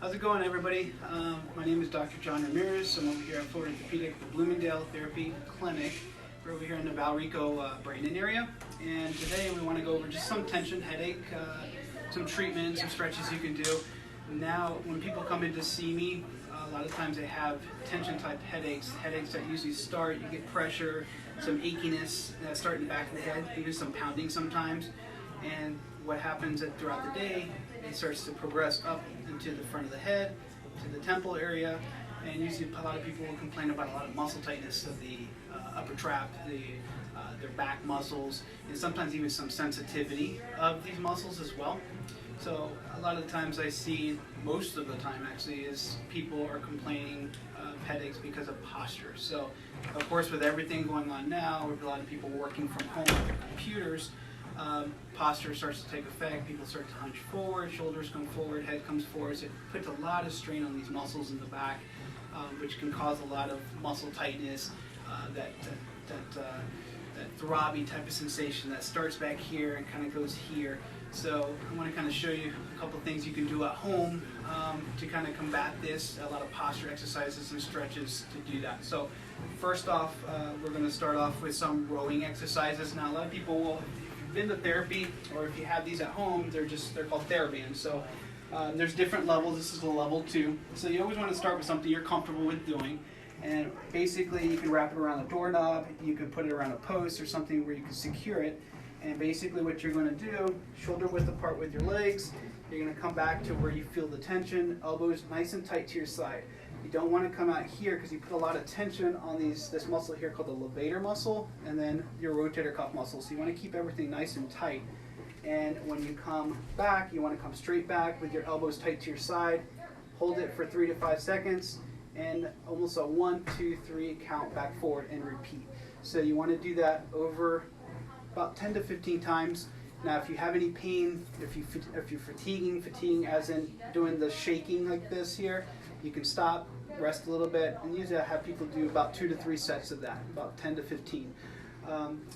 How's it going, everybody? My name is Dr. John Ramirez. I'm over here at Florida Orthopedic, the Bloomingdale Therapy Clinic. We're over here in the Valrico, Brandon area, and today we want to go over just some tension, headache, some treatment, some stretches you can do. Now, when people come in to see me, a lot of times they have tension-type headaches that usually start, you get pressure, some achiness that start in the back of the head, even some pounding sometimes. And what happens throughout the day, it starts to progress up into the front of the head, to the temple area, and usually a lot of people will complain about a lot of muscle tightness of the upper trap, their back muscles, and sometimes even some sensitivity of these muscles as well. So a lot of the times I see, most of the time actually, is people are complaining of headaches because of posture. So of course, with everything going on now, with a lot of people working from home with their computers, posture starts to take effect. People start to hunch forward, shoulders come forward, head comes forward. So it puts a lot of strain on these muscles in the back, which can cause a lot of muscle tightness, that throbby type of sensation that starts back here and kind of goes here. So I want to kind of show you a couple things you can do at home to kind of combat this. A lot of posture exercises and stretches to do that. So first off, we're going to start off with some rowing exercises. Now a lot of people will, if you've been to therapy or if you have these at home, they're called TheraBands. So there's different levels. This is a level 2. So you always want to start with something you're comfortable with doing. And basically you can wrap it around a doorknob, you can put it around a post or something where you can secure it. And basically what you're going to do, shoulder width apart with your legs, you're going to come back to where you feel the tension, elbows nice and tight to your side. You don't want to come out here because you put a lot of tension on this muscle here called the levator muscle and then your rotator cuff muscle. So you want to keep everything nice and tight. And when you come back, you want to come straight back with your elbows tight to your side. Hold it for 3 to 5 seconds and almost a 1, 2, 3 count back forward and repeat. So you want to do that over about 10 to 15 times. Now if you have any pain, if you're fatiguing as in doing the shaking like this here, you can stop, rest a little bit, and usually I have people do about 2 to 3 sets of that, about 10 to 15.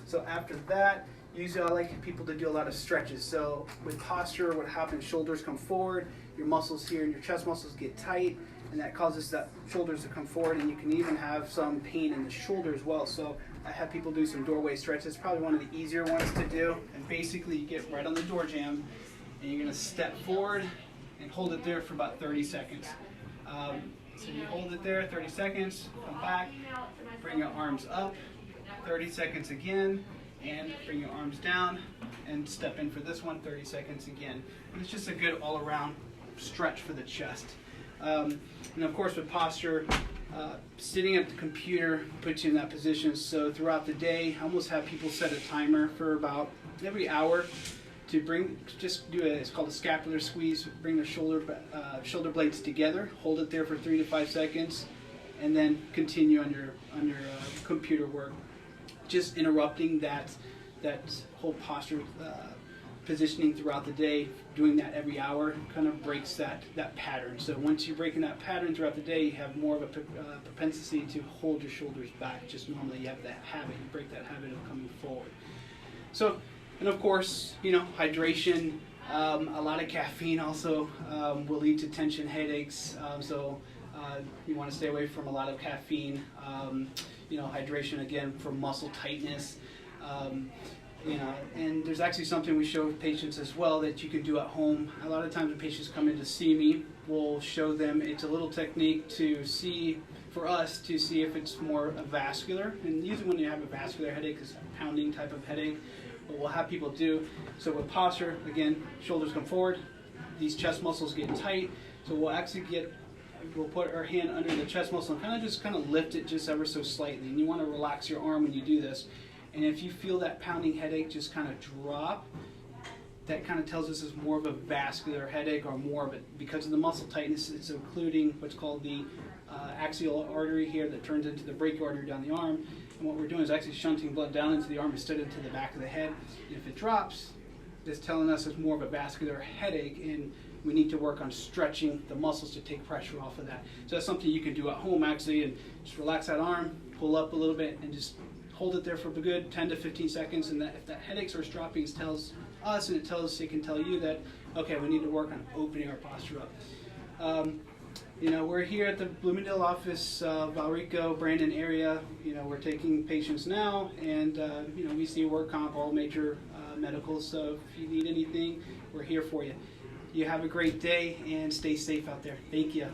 So after that, usually I like people to do a lot of stretches. So with posture, what happens, shoulders come forward, your muscles here and your chest muscles get tight, and that causes that shoulders to come forward, and you can even have some pain in the shoulder as well. So I have people do some doorway stretches, probably one of the easier ones to do. And basically you get right on the door jamb, and you're gonna step forward and hold it there for about 30 seconds. So you hold it there, 30 seconds, come back, bring your arms up, 30 seconds again, and bring your arms down, and step in for this one, 30 seconds again. And it's just a good all-around stretch for the chest. And of course with posture, sitting at the computer puts you in that position. So throughout the day, I almost have people set a timer for about every hour to just do it's called a scapular squeeze. Bring the shoulder blades together, hold it there for 3 to 5 seconds, and then continue on your computer work. Just interrupting that whole posture positioning throughout the day. Doing that every hour kind of breaks that pattern. So once you're breaking that pattern throughout the day, you have more of a propensity to hold your shoulders back. Just normally you have that habit, you break that habit of coming forward. So, and of course, hydration, a lot of caffeine also will lead to tension headaches. So you want to stay away from a lot of caffeine. Hydration again for muscle tightness. And there's actually something we show patients as well that you can do at home. A lot of times when patients come in to see me, we'll show them, it's a little technique for us to see if it's more vascular. And usually when you have a vascular headache, it's a pounding type of headache. What we'll have people do, so with posture, again, shoulders come forward, these chest muscles get tight, so we'll put our hand under the chest muscle and kind of lift it just ever so slightly. And you want to relax your arm when you do this. And if you feel that pounding headache just kind of drop, that kind of tells us it's more of a vascular headache or more of it. Because of the muscle tightness, it's including what's called the axial artery here that turns into the brachial artery down the arm. And what we're doing is actually shunting blood down into the arm instead of to the back of the head. And if it drops, it's telling us it's more of a vascular headache, and we need to work on stretching the muscles to take pressure off of that. So that's something you can do at home actually, and just relax that arm, pull up a little bit, and just hold it there for a good 10 to 15 seconds. And that if that headache starts dropping, it tells us and it can tell you that, okay, we need to work on opening our posture up. You know, we're here at the Bloomingdale office, Valrico, Brandon area. You know, we're taking patients now, and you know, we see work comp, all major medicals. So if you need anything, we're here for you. You have a great day and stay safe out there. Thank you.